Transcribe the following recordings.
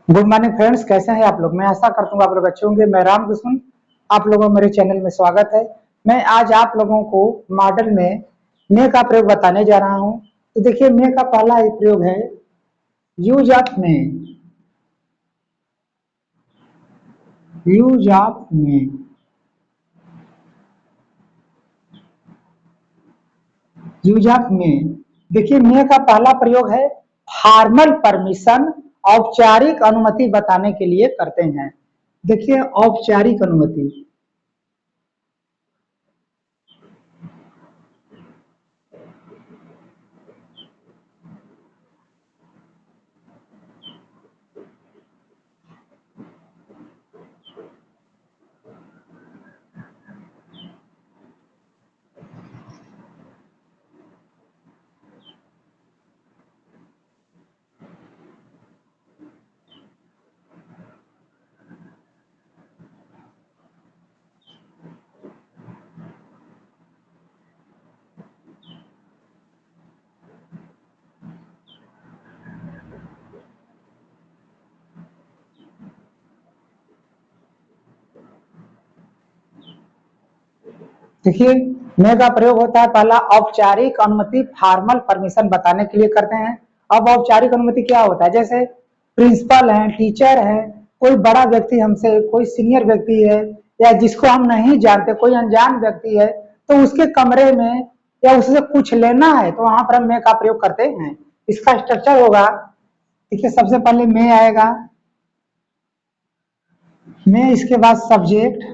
Good morning friends, कैसे हैं आप लोग। मैं आशा करता हूँ आप लोग अच्छे होंगे। मैं रामकृष्ण, आप लोगों को मेरे चैनल में स्वागत है। मैं आज आप लोगों को मॉडल में मे का प्रयोग बताने जा रहा हूँ। तो देखिए, मे का पहला प्रयोग है use of May. Use of May, use of May. देखिए, मे का पहला प्रयोग है फॉर्मल परमिशन, औपचारिक अनुमति बताने के लिए करते हैं। देखिए, औपचारिक अनुमति। देखिए, मे का प्रयोग होता है पहला औपचारिक अनुमति, फॉर्मल परमिशन बताने के लिए करते हैं। अब औपचारिक अनुमति क्या होता है, जैसे प्रिंसिपल है, टीचर है, कोई बड़ा व्यक्ति हमसे, कोई सीनियर व्यक्ति है, या जिसको हम नहीं जानते, कोई अनजान व्यक्ति है, तो उसके कमरे में या उससे कुछ लेना है तो वहां पर हम मे का प्रयोग करते हैं। इसका स्ट्रक्चर होगा, देखिए, सबसे पहले मे आएगा, मे इसके बाद सब्जेक्ट,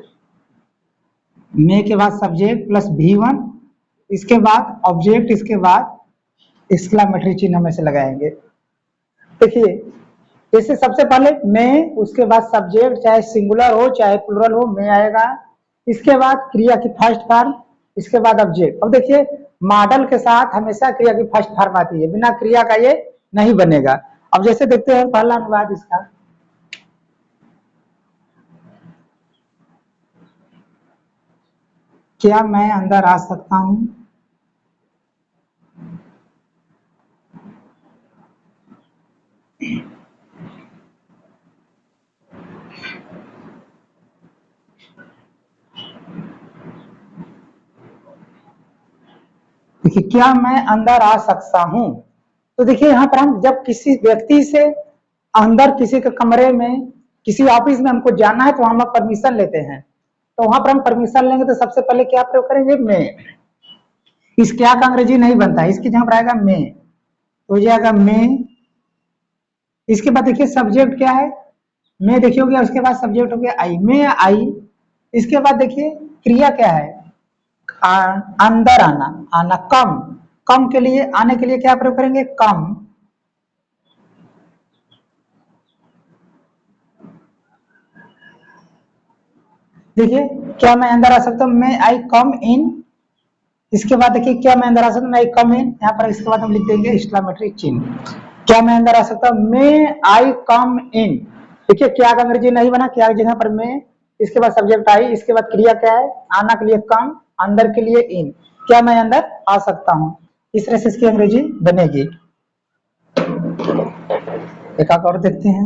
मे के बाद सब्जेक्ट प्लस V1, इसके बाद ऑब्जेक्ट, इसके बाद एक्सक्लेमेटरी चिन्ह हम ऐसे लगाएंगे। देखिए, जैसे सबसे पहले मे, उसके बाद सब्जेक्ट, चाहे सिंगुलर हो चाहे प्लूरल हो, मे आएगा। इसके बाद क्रिया की फर्स्ट फॉर्म, इसके बाद ऑब्जेक्ट। अब देखिए, मॉडल के साथ हमेशा क्रिया की फर्स्ट फॉर्म आती है, बिना क्रिया का ये नहीं बनेगा। अब जैसे देखते हैं पहला अनुवाद इसका, क्या मैं अंदर आ सकता हूं। देखिए, क्या मैं अंदर आ सकता हूं। तो देखिए, यहाँ पर हम जब किसी व्यक्ति से अंदर किसी के कमरे में, किसी ऑफिस में हमको जाना है तो हम परमिशन लेते हैं। तो वहां पर हम परमिशन लेंगे तो सबसे पहले क्या प्रयोग करेंगे, में। इस क्या का अंग्रेजी नहीं बनता है, इसकी जगह पर आएगा में, तो हो जाएगा में। इसके बाद देखिए सब्जेक्ट क्या है, में देखिए हो गया, उसके बाद सब्जेक्ट हो गया आई, में आई। इसके बाद देखिए क्रिया क्या है, अंदर आना, आना कम, कम के लिए, आने के लिए क्या प्रयोग करेंगे, कम। देखिए, क्या मैं अंदर आ सकता हूँ, मैं आई कम इन। इसके बाद देखिए, क्या मैं अंदर आ सकता हूँ, मैं आई कम इन, यहाँ पर इसके बाद हम लिख देंगे एक्सक्लेमेटरी चिन्ह। क्या मैं अंदर आ सकता हूँ, मे आई कम इन। देखिए, क्या का अंग्रेजी नहीं बना, क्या की जगह पर में, इसके बाद सब्जेक्ट आई, इसके बाद क्रिया क्या है, आना के लिए कम, अंदर के लिए इन। क्या मैं अंदर आ सकता हूँ, इस तरह से इसकी अंग्रेजी बनेगी। एक और देखते हैं।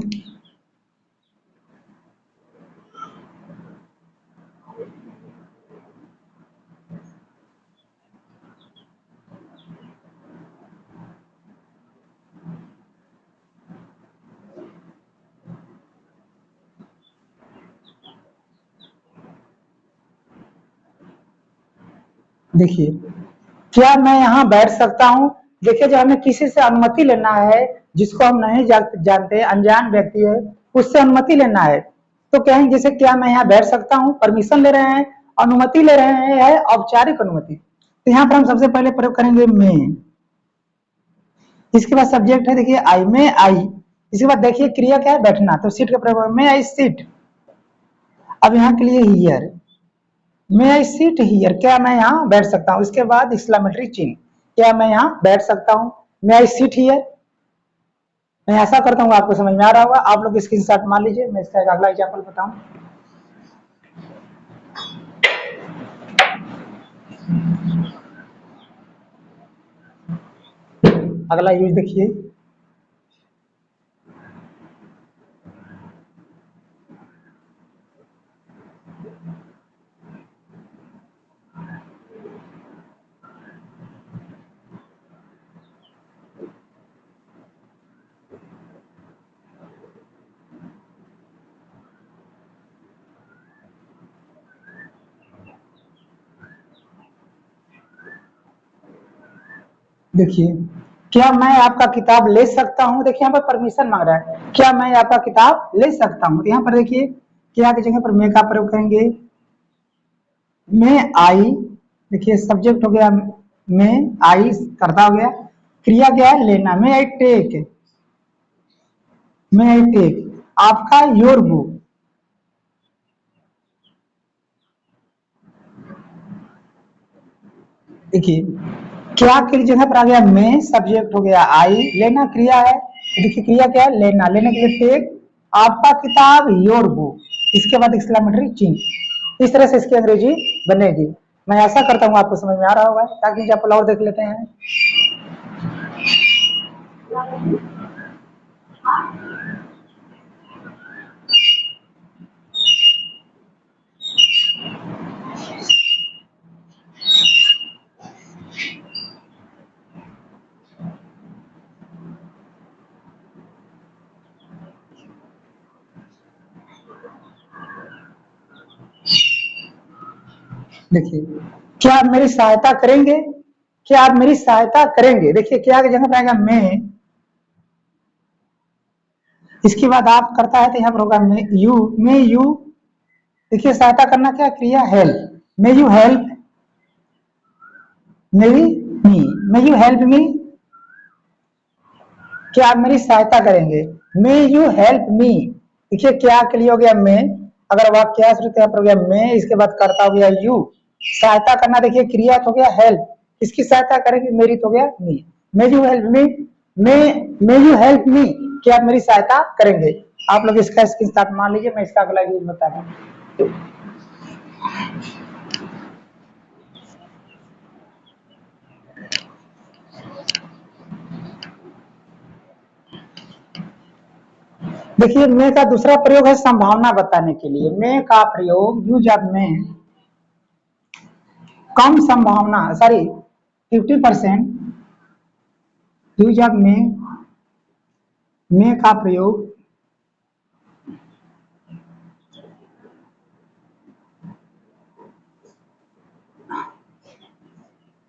देखिए, क्या मैं यहाँ बैठ सकता हूँ। देखिए, जब हमें किसी से अनुमति लेना है, जिसको हम नहीं जानते, अनजान व्यक्ति है, उससे अनुमति लेना है, तो कहेंगे जैसे क्या मैं यहाँ बैठ सकता हूँ, परमिशन ले रहे हैं, अनुमति ले रहे हैं, है औपचारिक अनुमति। तो यहाँ पर हम सबसे पहले प्रयोग करेंगे में। इसके बाद सब्जेक्ट है, देखिए आई, में आई। इसके बाद देखिए क्रिया क्या है, बैठना, तो सीट का प्रयोग में आई सीट। अब यहाँ के लिए here, may I seat here, क्या मैं यहाँ बैठ सकता हूँ। इसके बाद एक्सक्लेमेटरी चिन्ह, क्या मैं यहाँ बैठ सकता हूँ, मे आई सीट हियर। मैं ऐसा करता हूँ, आपको समझ में आ रहा होगा। आप लोग स्क्रीनशॉट मान लीजिए, मैं इसका एक अगला एग्जाम्पल बताऊं। अगला यूज देखिए, देखिए, क्या मैं आपका किताब ले सकता हूँ, देखिए यहाँ पर परमिशन मांग रहा है, क्या मैं आपका किताब ले सकता हूँ। तो यहाँ पर देखिए क्या की जगह पर मैं का प्रयोग करेंगे, मैं आई, देखिए सब्जेक्ट हो गया मैं, आई करता हो गया, क्रिया क्या है लेना, मैं आई टेक, मैं आई टेक आपका योर बुक। देखिए क्या की जगह पर आ गया मैं, सब्जेक्ट हो गया आई, लेना क्रिया है, देखिए क्रिया क्या है लेना, लेने के लिए टेक आपका किताब योर बुक, इसके बाद एक्सक्लेमेटरी चिन्ह। इस तरह से इसकी अंग्रेजी बनेगी। मैं ऐसा करता हूँ आपको समझ में आ रहा होगा, ताकि एग्जाम्पल और देख लेते हैं। देखिए क्या आप मेरी सहायता करेंगे, क्या आप मेरी सहायता करेंगे, देखिए क्या की जगह पर आएगा मैं, इसके बाद आप करता है तो यहाँ पर होगा मैं यू, देखिए सहायता करना क्या क्रिया हेल्प, मे यू हेल्प मेरी मी, मे यू हेल्प मी, क्या आप मेरी सहायता करेंगे, मे यू हेल्प मी। देखिए क्या के लिए हो गया मैं, अगर वाक्य यहाँ पर हो गया मैं, इसके बाद करता हो गया यू, सहायता करना देखिए क्रिया तो हो गया हेल्प, किसकी सहायता करेंगे मेरी तो हो गया me, may you help me, may you help me, क्या आप मेरी सहायता करेंगे। आप लोग इसका स्क्रीनशॉट मान लीजिए, मैं इसका अगला यूज बता रहा हूँ। देखिए मैं का दूसरा प्रयोग है संभावना बताने के लिए, मैं का प्रयोग यूज ऑफ मैं, कम संभावना सॉरी 50% यूज ऑफ मैं का प्रयोग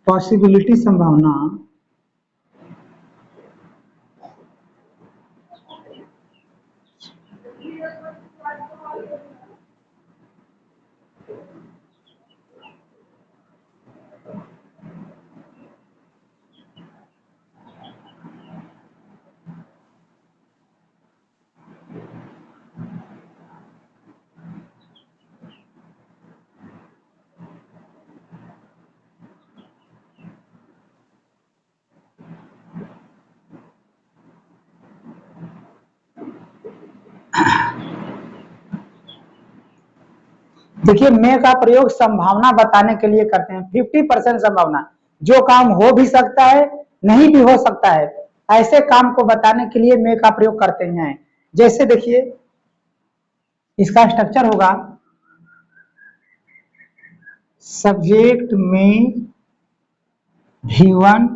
पॉसिबिलिटी संभावना, देखिए मैं का प्रयोग संभावना बताने के लिए करते हैं। 50% संभावना, जो काम हो भी सकता है नहीं भी हो सकता है, ऐसे काम को बताने के लिए मैं का प्रयोग करते हैं। जैसे देखिए इसका स्ट्रक्चर होगा सब्जेक्ट में V1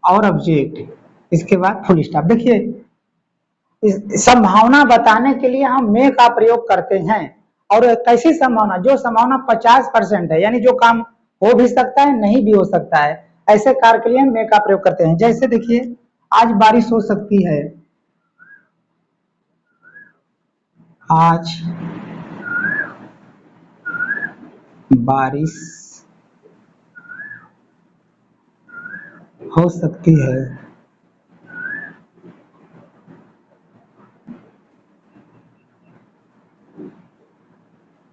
और ऑब्जेक्ट, इसके बाद फुल स्टॉप। देखिए संभावना बताने के लिए हम मैं का प्रयोग करते हैं, और कैसी संभावना, जो संभावना 50% है, यानी जो काम हो भी सकता है नहीं भी हो सकता है, ऐसे कार्य के लिए मैं का प्रयोग करते हैं। जैसे देखिए आज बारिश हो सकती है, आज बारिश हो सकती है,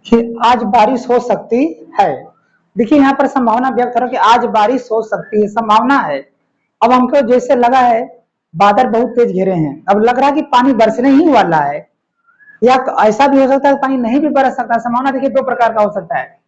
कि आज बारिश हो सकती है। देखिए यहाँ पर संभावना व्यक्त करो कि आज बारिश हो सकती है, संभावना है। अब हमको जैसे लगा है बादल बहुत तेज घेरे हैं, अब लग रहा है कि पानी बरसने ही वाला है, या ऐसा भी हो सकता है पानी नहीं भी बरस सकता। संभावना देखिए दो प्रकार का हो सकता है,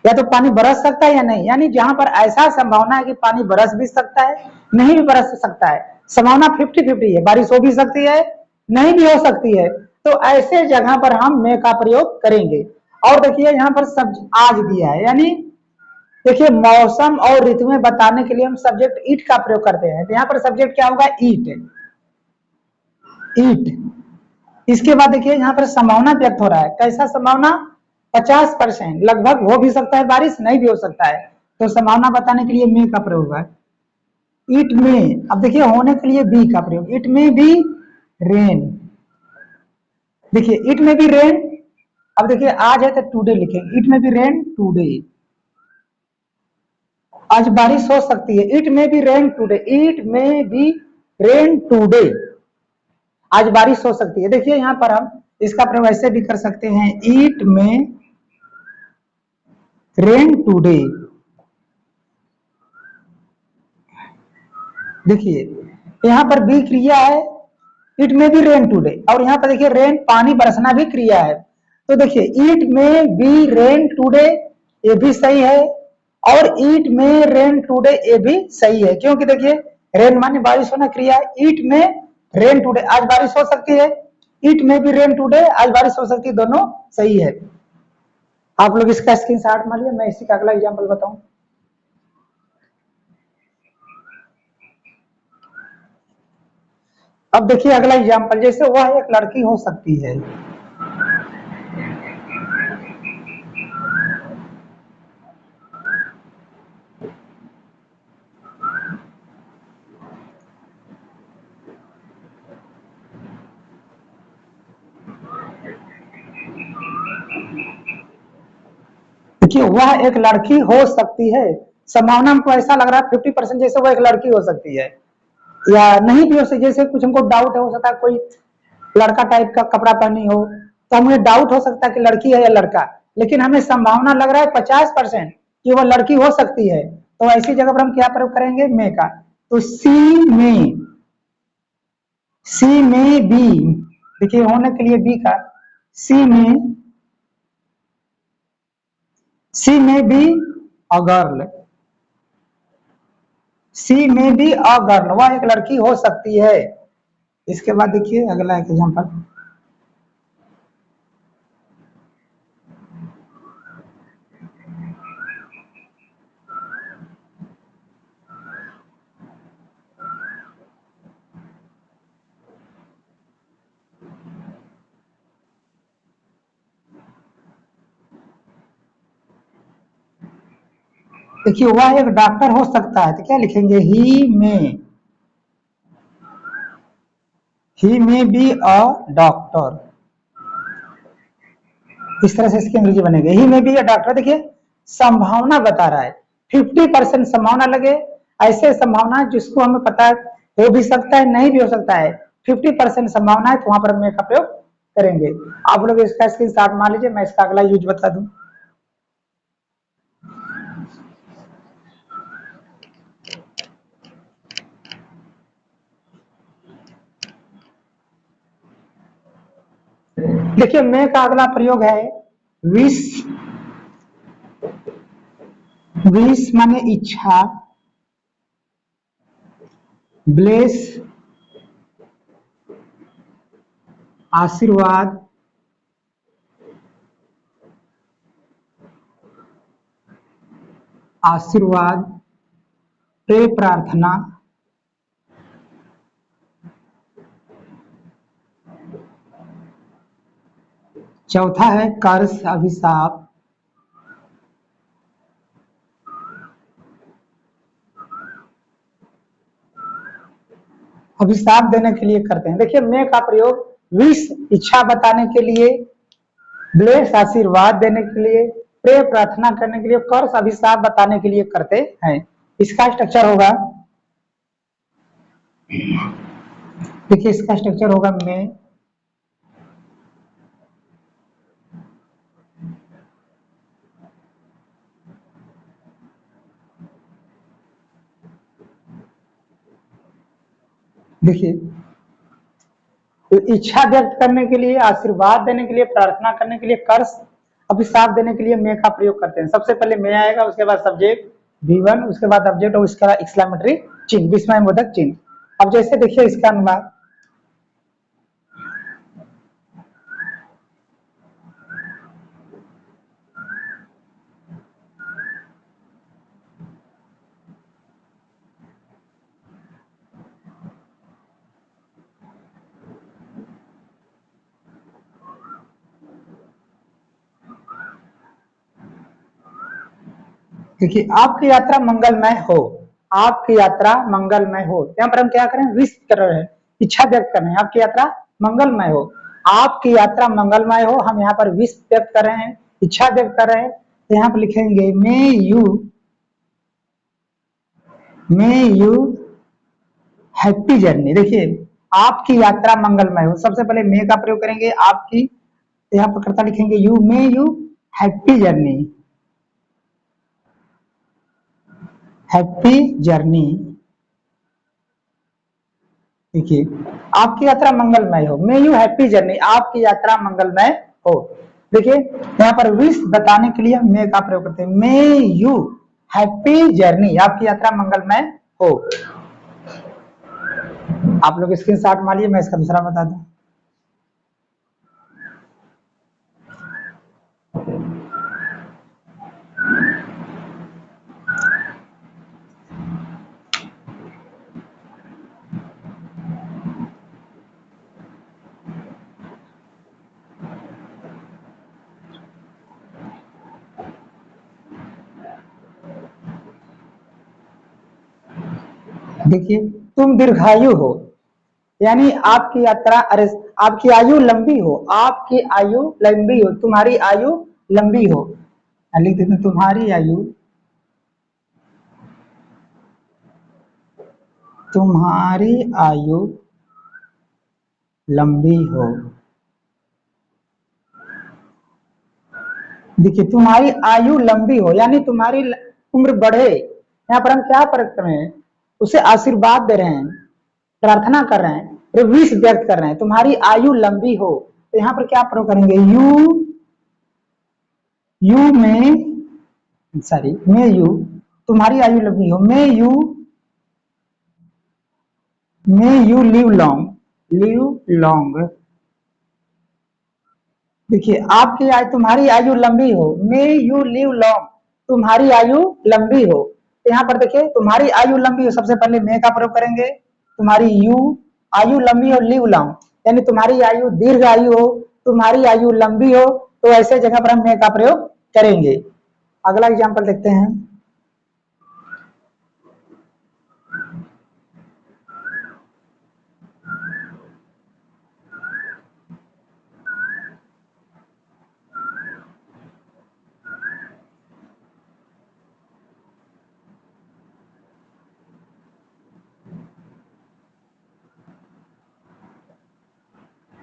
या तो पानी बरस सकता है या नहीं, यानी जहां पर ऐसा संभावना है कि पानी बरस भी सकता है नहीं भी बरस सकता है, संभावना 50-50 है, बारिश हो भी सकती है नहीं भी हो सकती है, तो ऐसे जगह पर हम मैं का प्रयोग करेंगे। और देखिए यहाँ पर सब आज दिया है, यानी देखिए मौसम और ऋतुएं बताने के लिए हम सब्जेक्ट ईट का प्रयोग करते हैं, तो यहाँ पर सब्जेक्ट क्या होगा ईट, ईट। इसके बाद देखिए यहाँ पर संभावना व्यक्त हो रहा है, कैसा संभावना 50%, लगभग हो भी सकता है बारिश नहीं भी हो सकता है, तो संभावना बताने के लिए मैं का प्रयोग है। इट में, अब देखिए होने के लिए बी का प्रयोग, इट में बी रेन, देखिए इट में बी रेन, अब देखिए आज है तो टुडे लिखेंगे, इट में बी रेन टुडे, आज बारिश हो सकती है, इट में बी रेन टुडे, इट में बी रेन टुडे, आज बारिश हो सकती है। देखिए यहां पर हम इसका प्रयोग ऐसे भी कर सकते हैं, इट में रेन टुडे, देखिए यहां पर बी क्रिया है, इट में बी रेन टुडे, और यहां पर देखिए रेन पानी बरसना भी क्रिया है, तो देखिए इट में बी रेन टुडे ये भी सही है, और इट में रेन टुडे ये भी सही है, क्योंकि देखिए रेन माने बारिश होना क्रिया है, इट में रेन टुडे आज बारिश हो सकती है, इट में भी रेन टुडे आज बारिश हो सकती है, दोनों सही है। आप लोग इसका स्क्रीनशॉट मारिए, मैं इसी का अगला एग्जांपल बताऊं। अब देखिए अगला एग्जांपल, जैसे वह एक लड़की हो सकती है, देखिए वह एक लड़की हो सकती है, संभावना हमको ऐसा लग रहा है 50% जैसे वह एक लड़की हो सकती है, या नहीं भी हो सकती, जैसे कुछ हमको डाउट है, हो सकता है कोई लड़का टाइप का कपड़ा पहनी हो, तो हमें डाउट हो सकता है कि लड़की है या लड़का, लेकिन हमें संभावना लग रहा है 50% कि वह लड़की हो सकती है, तो ऐसी जगह पर हम क्या प्रयोग करेंगे, मे का, तो सी में बी, देखिए होने के लिए बी का, सी में सी में बी अ गर्ल, सी में बी अ गर्ल, वह एक लड़की हो सकती है। इसके बाद देखिए अगला एग्जांपल, देखिए वह एक डॉक्टर हो सकता है, तो क्या लिखेंगे, ही में बी अ डॉक्टर, इस तरह से इसकी अंग्रेजी बनेगी, ही में बी अ डॉक्टर, देखिए संभावना बता रहा है 50% संभावना लगे, ऐसे संभावना जिसको हमें पता है हो भी सकता है नहीं भी हो सकता है, 50% संभावना है, तो वहां पर मे का प्रयोग करेंगे। आप लोग इसका स्क्रीनशॉट मान लीजिए, मैं इसका अगला यूज बता दूं। देखिए मे का अगला प्रयोग है विश, विश माने इच्छा, ब्लेस आशीर्वाद, आशीर्वाद, प्रे प्रार्थना, चौथा है कर्स अभिशाप, अभिशाप देने के लिए करते हैं। देखिए मे का प्रयोग विश इच्छा बताने के लिए, ब्लेस आशीर्वाद देने के लिए, प्रे प्रार्थना करने के लिए, कर्स अभिशाप बताने के लिए करते हैं। इसका स्ट्रक्चर होगा, देखिए इसका स्ट्रक्चर होगा मे, देखिए तो इच्छा व्यक्त करने के लिए, आशीर्वाद देने के लिए, प्रार्थना करने के लिए, कर्स अभिशाप देने के लिए मे का प्रयोग करते हैं। सबसे पहले मे आएगा, उसके बाद सब्जेक्ट V1, उसके बाद ऑब्जेक्ट और उसका एक्सक्लेमेटरी चिन्ह, विस्मयबोधक चिन्ह। अब जैसे देखिए इसका अनुवाद, देखिए आपकी यात्रा मंगलमय हो, आपकी यात्रा मंगलमय हो। यहाँ पर हम क्या करें, विश कर रहे हैं, इच्छा व्यक्त कर रहे हैं, आपकी यात्रा मंगलमय हो, आपकी यात्रा मंगलमय हो। हम यहाँ पर विश व्यक्त कर रहे हैं, इच्छा व्यक्त कर रहे हैं, तो यहाँ पर लिखेंगे मे यू हैप्पी जर्नी। देखिए आपकी यात्रा मंगलमय हो, सबसे पहले मे का प्रयोग करेंगे, आपकी, यहाँ पर कर्ता लिखेंगे you, may you happy journey, happy journey. देखिए आपकी यात्रा मंगलमय हो, मे यू हैप्पी जर्नी, आपकी यात्रा मंगलमय हो। देखिए यहाँ पर विश बताने के लिए हम मे का प्रयोग करते हैं, मे यू हैप्पी जर्नी, आपकी यात्रा मंगलमय हो। आप लोग स्क्रीनशॉट मारिए, मैं इसका दूसरा बता दूं। देखिए तुम दीर्घायु हो, यानी आपकी यात्रा, अरे आपकी आयु लंबी हो, आपकी आयु लंबी हो, तुम्हारी आयु लंबी हो। लिख देते हैं तुम्हारी आयु, तुम्हारी आयु लंबी हो। देखिए तुम्हारी आयु लंबी हो यानी तुम्हारी उम्र बढ़े। यहाँ पर हम क्या प्रयोग कर रहे हैं, उसे आशीर्वाद दे रहे हैं, प्रार्थना कर रहे हैं, विश व्यक्त कर रहे हैं, तुम्हारी आयु लंबी हो। तो यहाँ पर क्या प्रयोग करेंगे, यू में सॉरी मे यू, तुम्हारी आयु लंबी हो, मे यू लिव लॉन्ग। देखिए आपकी आयु, तुम्हारी आयु लंबी हो, मे यू लिव लॉन्ग, तुम्हारी आयु लंबी हो। तो यहाँ पर देखिए तुम्हारी आयु लंबी हो, सबसे पहले मे का प्रयोग करेंगे, तुम्हारी आयु लंबी हो, लिव लॉन्ग यानी तुम्हारी आयु दीर्घ आयु हो, तुम्हारी आयु लंबी हो, तो ऐसे जगह पर हम मे का प्रयोग करेंगे। अगला एग्जाम्पल देखते हैं।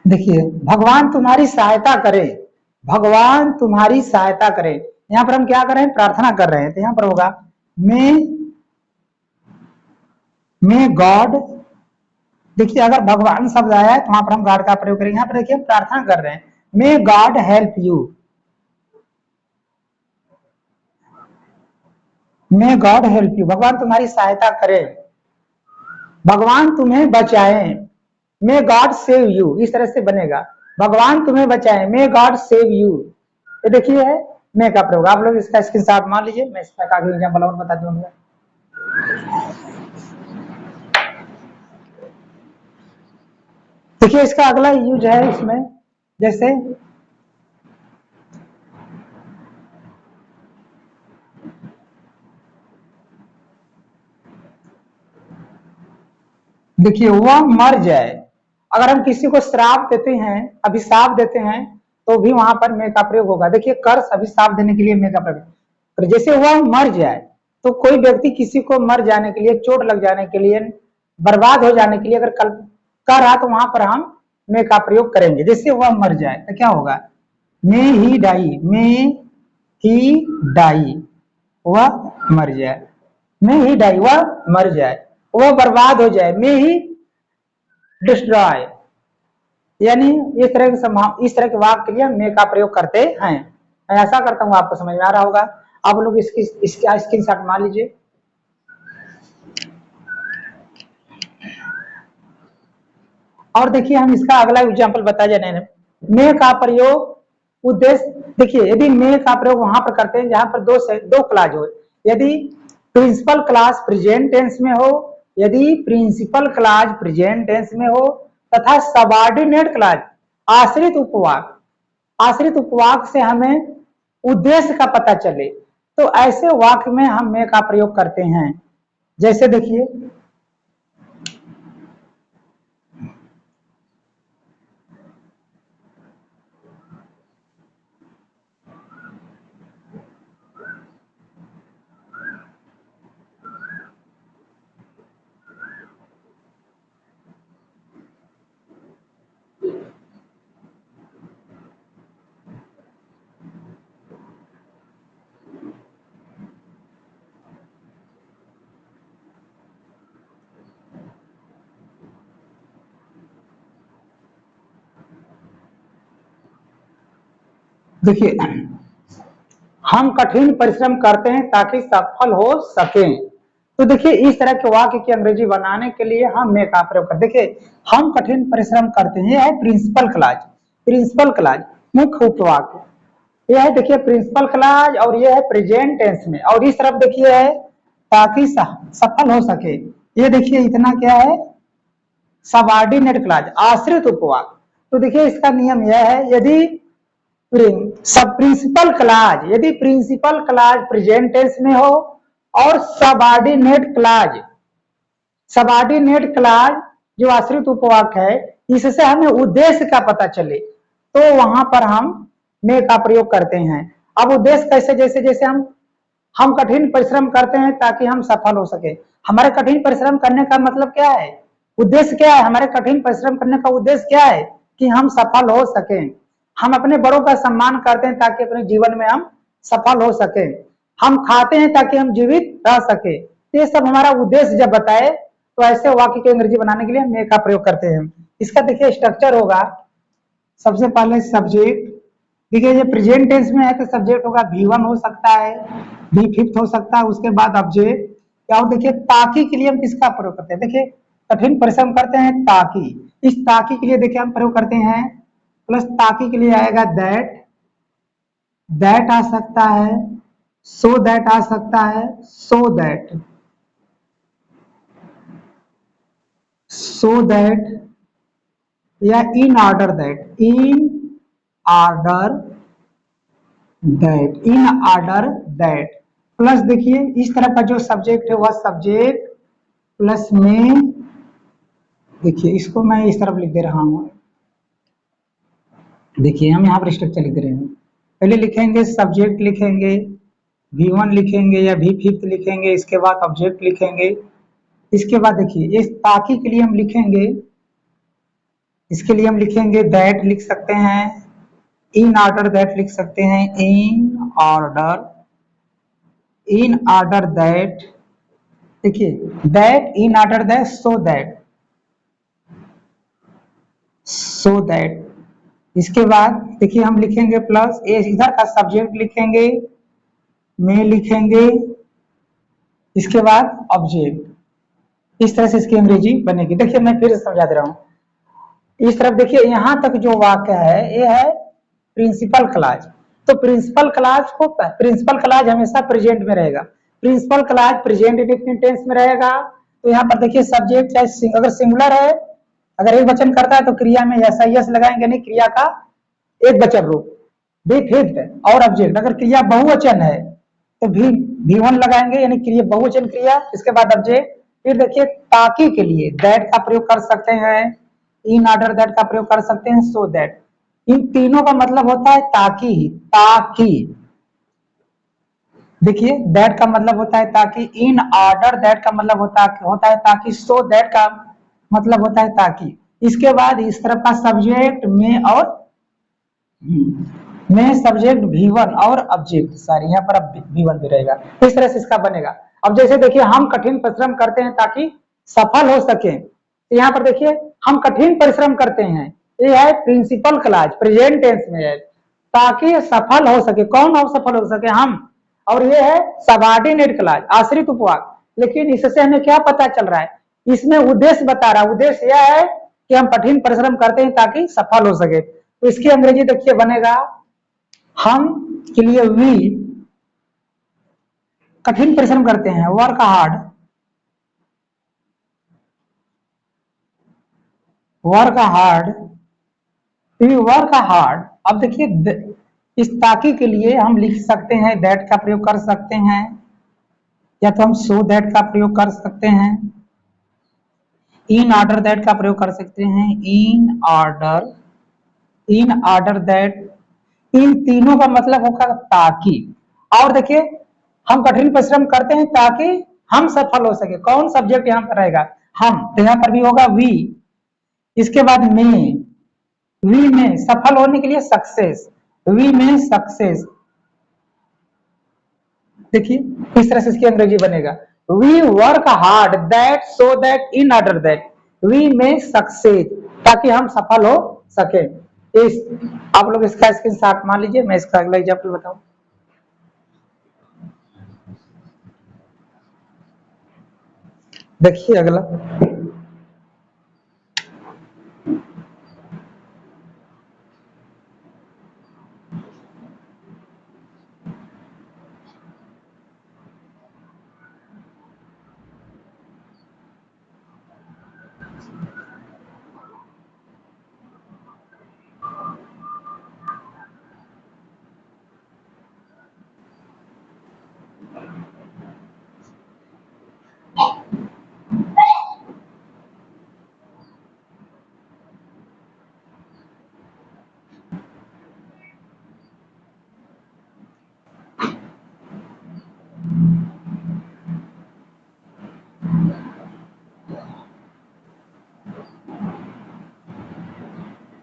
देखिए भगवान तुम्हारी सहायता करे, भगवान तुम्हारी सहायता करे, यहाँ पर हम क्या कर रहे हैं, प्रार्थना कर रहे हैं। तो यहाँ पर होगा मे गॉड। देखिए अगर भगवान शब्द आया है तो वहां पर हम गॉड का प्रयोग करेंगे। यहाँ पर देखिए प्रार्थना कर रहे हैं, may God help you, may God help you, भगवान तुम्हारी सहायता करे, भगवान तुम्हें बचाए, मे गॉड सेव यू, इस तरह से बनेगा, भगवान तुम्हें बचाए, मे गॉड सेव यू। ये देखिए है मे का प्रयोग। आप लोग इसका स्क्रीनशॉट मान लीजिए, मैं इसका आगे एग्जाम्पल और बता दूंगा। देखिए इसका अगला यूज है इसमें, जैसे देखिए वह मर जाए, अगर हम किसी को श्राप देते हैं, अभिशाप देते हैं, तो भी वहां पर मे का प्रयोग होगा। देखिए कर्स अभिशाप देने के लिए मे का प्रयोग, और जैसे वह मर जाए, तो कोई व्यक्ति किसी को मर जाने के लिए, चोट लग जाने के लिए, बर्बाद हो जाने के लिए अगर कल कर रहा, तो वहां पर हम मे का प्रयोग करेंगे। जैसे वह मर जाए तो क्या होगा, मे ही डाई, मे ही डाई, वह मर जाए, मे ही डाई, वह मर जाए, वह बर्बाद हो जाए, मे ही डिस्ट्रॉय, यानी इस तरह के वाक्य के लिए मे का प्रयोग करते हैं। मैं ऐसा करता हूं, आपको समझ में आ रहा होगा। आप लोग इसका स्क्रीनशॉट मान लीजिए। और देखिए हम इसका अगला एग्जाम्पल बता जा रहे हैं, मे का प्रयोग उद्देश्य। देखिए यदि मे का प्रयोग वहां पर करते हैं जहां पर दो क्लास हो, यदि प्रिंसिपल क्लास प्रेजेंट टेंस में हो, यदि प्रिंसिपल क्लास प्रेजेंट टेंस में हो, तथा सबऑर्डिनेट क्लास आश्रित उपवाक, आश्रित उपवाक से हमें उद्देश्य का पता चले, तो ऐसे वाक्य में हम मे का प्रयोग करते हैं। जैसे देखिए देखिए हम कठिन परिश्रम करते हैं ताकि सफल हो सकें। तो देखिए इस तरह के वाक्य की अंग्रेजी बनाने के लिए हम मे का प्रयोग करते हैं। देखिए हम कठिन परिश्रम करते हैं, यह है प्रिंसिपल क्लॉज। प्रिंसिपल क्लॉज मुख्य उपवाक्य, यह है देखिए प्रिंसिपल क्लॉज, और यह है प्रेजेंट टेंस में, और इस तरफ देखिए है ताकि सफल हो सके। ये देखिए इतना क्या है, सबऑर्डिनेट क्लॉज, आश्रित उपवाक्य। तो देखिए इसका नियम यह है, यदि सब प्रिंसिपल क्लॉज, यदि प्रिंसिपल क्लॉज प्रेजेंट टेंस में हो और सबऑर्डिनेट क्लॉज जो आश्रित उपवाक्य है, इससे हमें उद्देश्य का पता चले तो वहां पर हम मे का प्रयोग करते हैं। अब उद्देश्य कैसे, जैसे जैसे हम कठिन परिश्रम करते हैं ताकि हम सफल हो सके। हमारे कठिन परिश्रम करने का मतलब क्या है, उद्देश्य क्या है, हमारे कठिन परिश्रम करने का उद्देश्य क्या है कि हम सफल हो सके। हम अपने बड़ों का सम्मान करते हैं ताकि अपने जीवन में हम सफल हो सके। हम खाते हैं ताकि हम जीवित रह सके। ये सब हमारा उद्देश्य जब बताए तो ऐसे वाक्य की अंग्रेजी बनाने के लिए मे का प्रयोग करते हैं। इसका देखिए स्ट्रक्चर होगा, सबसे पहले सब्जेक्ट, देखिए ये प्रेजेंट टेंस में है तो सब्जेक्ट होगा V1 हो सकता है, V5 हो सकता है, उसके बाद ऑब्जेक्ट। और देखिए ताकि के लिए हम किसका प्रयोग करते हैं, देखिए कठिन परिश्रम करते हैं ताकि, इस ताकि के लिए देखिए हम प्रयोग करते हैं प्लस ताकि के लिए आएगा दैट आ सकता है, सो दैट आ सकता है, सो दैट या इन ऑर्डर दैट प्लस देखिए इस तरह का जो सब्जेक्ट है वह सब्जेक्ट प्लस में, देखिए इसको मैं इस तरफ लिख दे रहा हूं। देखिए हम यहाँ पर स्ट्रक्चर लिख दे रहे हैं, पहले लिखेंगे सब्जेक्ट लिखेंगे, V1 लिखेंगे या V5 लिखेंगे, इसके बाद ऑब्जेक्ट लिखेंगे। इसके बाद देखिए इस ताकि के लिए हम लिखेंगे, इसके लिए हम लिखेंगे दैट लिख सकते हैं, इन ऑर्डर दैट लिख सकते हैं, इन ऑर्डर दैट, देखिए that in order that so that. इसके बाद देखिए हम लिखेंगे प्लस इधर का सब्जेक्ट लिखेंगे, में लिखेंगे, इसके बाद ऑब्जेक्ट। इस तरह से इसकी अंग्रेजी बनेगी। देखिए मैं फिर समझा दे रहा हूं, इस तरफ देखिए यहां तक जो वाक्य है ये है प्रिंसिपल क्लॉज। तो प्रिंसिपल क्लॉज हमेशा प्रेजेंट में रहेगा, principal clause present indefinite tense में रहेगा। तो यहाँ पर देखिए सब्जेक्ट चाहे अगर सिंगुलर है, अगर एक वचन करता है तो क्रिया में यस लगाएंगे, नहीं क्रिया का एक वचन रूप बी फिफ्थ, और ऑब्जेक्ट अगर क्रिया बहुवचन है तो V1 लगाएंगे, यानी क्रिया बहुवचन क्रिया, इसके बाद ऑब्जेक्ट। फिर देखिए ताकि के लिए दैट का प्रयोग कर सकते हैं, इन ऑर्डर दैट का प्रयोग कर सकते हैं, सो दैट। इन तीनों का मतलब होता है ताकि। देखिए दैट का मतलब होता है ताकि, इन ऑर्डर दैट का मतलब होता है ताकि, सो दैट का मतलब होता है ताकि। इसके बाद इस तरफ का सब्जेक्ट में सब्जेक्ट V1 और ऑब्जेक्ट, सारी यहाँ पर अब V1 भी रहेगा। इस तरह से इसका बनेगा। अब जैसे देखिए हम कठिन परिश्रम करते हैं ताकि सफल हो सके, तो यहाँ पर देखिए हम कठिन परिश्रम करते हैं, ये है प्रिंसिपल क्लॉज प्रेजेंट टेंस में है, ताकि सफल हो सके। कौन हो सफल हो सके, हम। और ये है सबऑर्डिनेट क्लॉज, आश्रित उपवाक्य। लेकिन इससे हमें क्या पता चल रहा है, इसमें उद्देश्य बता रहा है। उद्देश्य यह है कि हम कठिन परिश्रम करते हैं ताकि सफल हो सके। तो इसकी अंग्रेजी देखिए बनेगा, हम के लिए वी कठिन परिश्रम करते हैं, वर्क हार्ड, वर्क हार्ड। अब देखिए इस ताकि के लिए हम लिख सकते हैं दैट का प्रयोग कर सकते हैं, या तो हम सो दैट का प्रयोग कर सकते हैं, इन ऑर्डर दैट का प्रयोग कर सकते हैं, इन ऑर्डर दैट। इन तीनों का मतलब होगा ताकि। और देखिए हम कठिन परिश्रम करते हैं ताकि हम सफल हो सके। कौन सब्जेक्ट यहाँ पर रहेगा? हम। तो यहाँ पर भी होगा वी। इसके बाद में, वी में सफल होने के लिए सक्सेस, वी में सक्सेस। देखिए इस तरह से इसकी अंग्रेजी बनेगा, we work hard that so that in order that we may success, ताकि हम सफल हो सके। इस आप लोग इसका स्क्रीनशॉट मान लीजिए, मैं इसका अगला एग्जाम्पल बताऊं। देखिए अगला,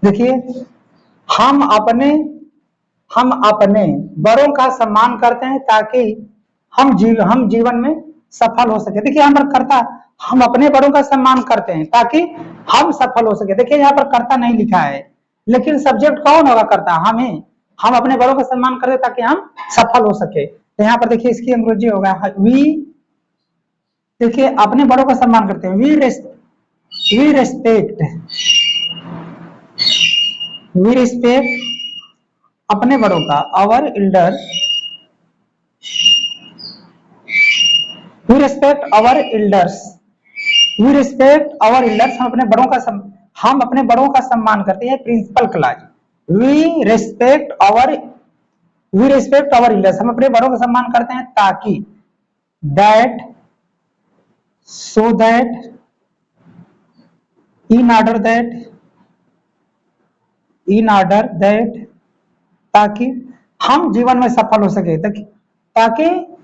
देखिए हम अपने बड़ों का सम्मान करते हैं ताकि हम जीवन में सफल हो सके। देखिए यहाँ पर कर्ता, हम अपने बड़ों का सम्मान करते हैं ताकि हम सफल हो सके। देखिए यहाँ पर कर्ता नहीं लिखा है, लेकिन सब्जेक्ट कौन होगा? कर्ता हमें। हम अपने बड़ों का सम्मान करते हैं ताकि हम सफल हो सके। तो यहाँ पर देखिए इसकी अंग्रेजी होगा वी। देखिए अपने बड़ों का सम्मान करते हैं, वी रिस्पेक्ट अपने बड़ों का, our elder, we respect our elders, we respect our elders. हम अपने बड़ों का सम्मान करते हैं। Principal class, we respect our elders, हम अपने बड़ों का सम्मान करते हैं ताकि, that so that in order that ताकि हम जीवन में सफल हो सके, ताकि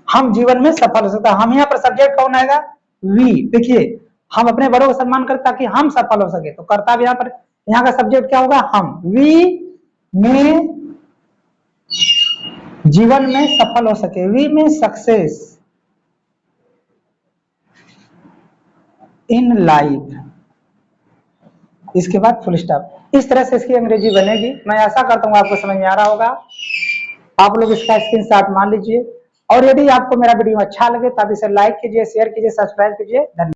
हम जीवन में सफल हो सकता। हम यहाँ पर सब्जेक्ट कौन आएगा? वी। देखिए हम अपने बड़ों का सम्मान करते ताकि हम सफल हो सके, तो कर्तव्य यहाँ पर, यहाँ का सब्जेक्ट क्या होगा? हम। वी में जीवन में सफल हो सके, we may success in life. इसके बाद फुल स्टॉप। इस तरह से इसकी अंग्रेजी बनेगी। मैं आशा करता हूँ आपको समझ में आ रहा होगा। आप लोग इसका स्क्रीनशॉट मान लीजिए, और यदि आपको मेरा वीडियो अच्छा लगे तो आप इसे लाइक कीजिए, शेयर कीजिए, सब्सक्राइब कीजिए। धन्यवाद।